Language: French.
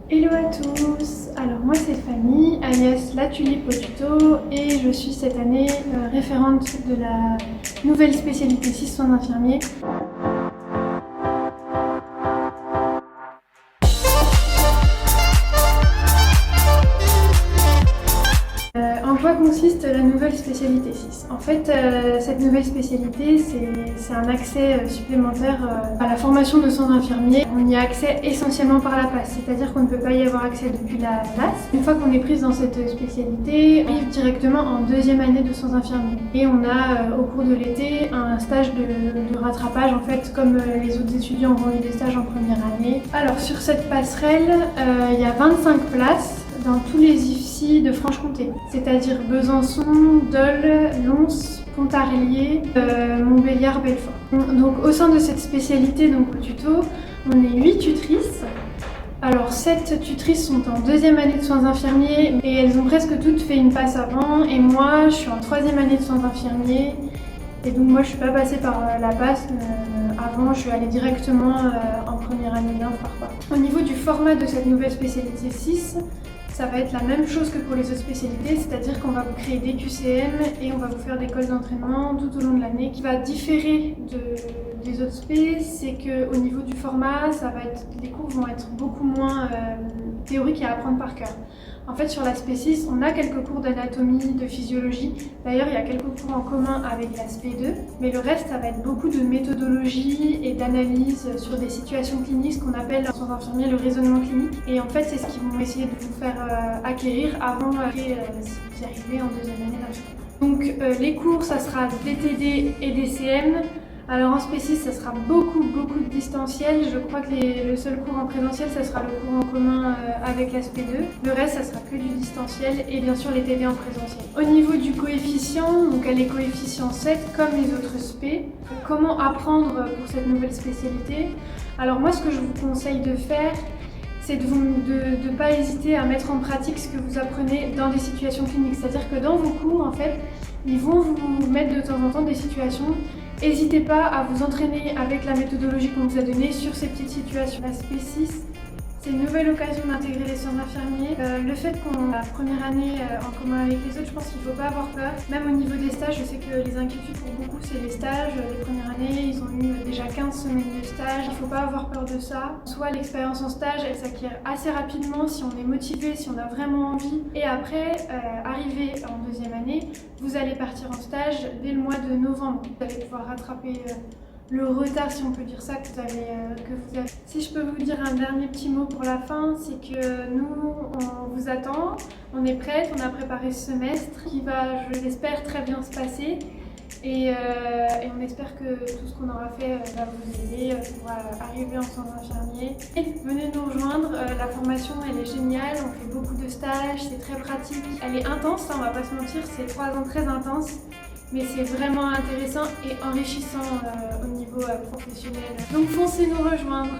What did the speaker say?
Hello à tous, alors moi c'est Fanny, alias La Tulipe au tuto, et je suis cette année référente de la nouvelle spécialité 6 soins infirmiers. En quoi consiste la nouvelle spécialité 6? En fait, cette nouvelle spécialité, c'est un accès supplémentaire à la formation de soins infirmiers. On y a accès essentiellement par la PASS, c'est-à-dire qu'on ne peut pas y avoir accès depuis la classe. Une fois qu'on est prise dans cette spécialité, on arrive directement en deuxième année de soins infirmiers. Et on a, au cours de l'été, un stage de rattrapage, en fait, comme les autres étudiants auront eu des stages en première année. Alors, sur cette passerelle, il y a 25 places dans tous les IFSI de Franche-Comté, c'est-à-dire Besançon, Dole, Lons, Pontarlier, Montbéliard, Belfort. Donc au sein de cette spécialité, donc au tuto, on est 8 tutrices. Alors 7 tutrices sont en deuxième année de soins infirmiers et elles ont presque toutes fait une passe avant, et moi je suis en troisième année de soins infirmiers. Et donc moi je suis pas passée par la passe avant, je suis allée directement en première année d'inf par quoi. Au niveau du format de cette nouvelle spécialité 6, ça va être la même chose que pour les autres spécialités, c'est-à-dire qu'on va vous créer des QCM et on va vous faire des cols d'entraînement tout au long de l'année. Ce qui va différer des autres spé, c'est qu'au niveau du format, les cours vont être beaucoup moins théoriques et à apprendre par cœur. En fait, sur la spé 6, on a quelques cours d'anatomie, de physiologie. D'ailleurs, il y a quelques cours en commun avec la spé 2. Mais le reste, ça va être beaucoup de méthodologie et d'analyse sur des situations cliniques, ce qu'on appelle en soins infirmiers le raisonnement clinique. Et en fait, c'est ce qu'ils vont essayer de vous faire acquérir avant si vous arrivez en deuxième année d'infirmière. Donc, les cours, ça sera DTD et DCM. Alors en spé 6, ça sera beaucoup de distanciel. Je crois que le seul cours en présentiel, ça sera le cours en commun avec la spé 2. Le reste, ça sera que du distanciel et bien sûr les TD en présentiel. Au niveau du coefficient, donc elle est coefficient 7 comme les autres spé. Comment apprendre pour cette nouvelle spécialité? Alors moi, ce que je vous conseille de faire, c'est de ne pas hésiter à mettre en pratique ce que vous apprenez dans des situations cliniques. C'est-à-dire que dans vos cours, en fait, ils vont vous mettre de temps en temps des situations. N'hésitez pas à vous entraîner avec la méthodologie qu'on vous a donnée sur ces petites situations. La spé 6, c'est une nouvelle occasion d'intégrer les soins infirmiers. Le fait qu'on a la première année en commun avec les autres, je pense qu'il ne faut pas avoir peur. Même au niveau des stages, je sais que les inquiétudes pour beaucoup, c'est les stages. Les premières années, ils ont eu déjà 15 semaines de stage. Il ne faut pas avoir peur de ça. Soit l'expérience en stage, elle s'acquiert assez rapidement si on est motivé, si on a vraiment envie. Et après, arrivé en deuxième année, vous allez partir en stage dès le mois de novembre. Vous allez pouvoir rattraper le retard, si on peut dire ça, que vous avez. Si je peux vous dire un dernier petit mot pour la fin, c'est que nous, on vous attend, on est prête, on a préparé ce semestre qui va, je l'espère, très bien se passer. Et on espère que tout ce qu'on aura fait va vous aider pour arriver en soins infirmiers. Venez nous rejoindre, la formation elle est géniale, on fait beaucoup de stages, c'est très pratique. Elle est intense, on va pas se mentir, c'est 3 ans très intenses. Mais c'est vraiment intéressant et enrichissant au niveau professionnel. Donc foncez nous rejoindre.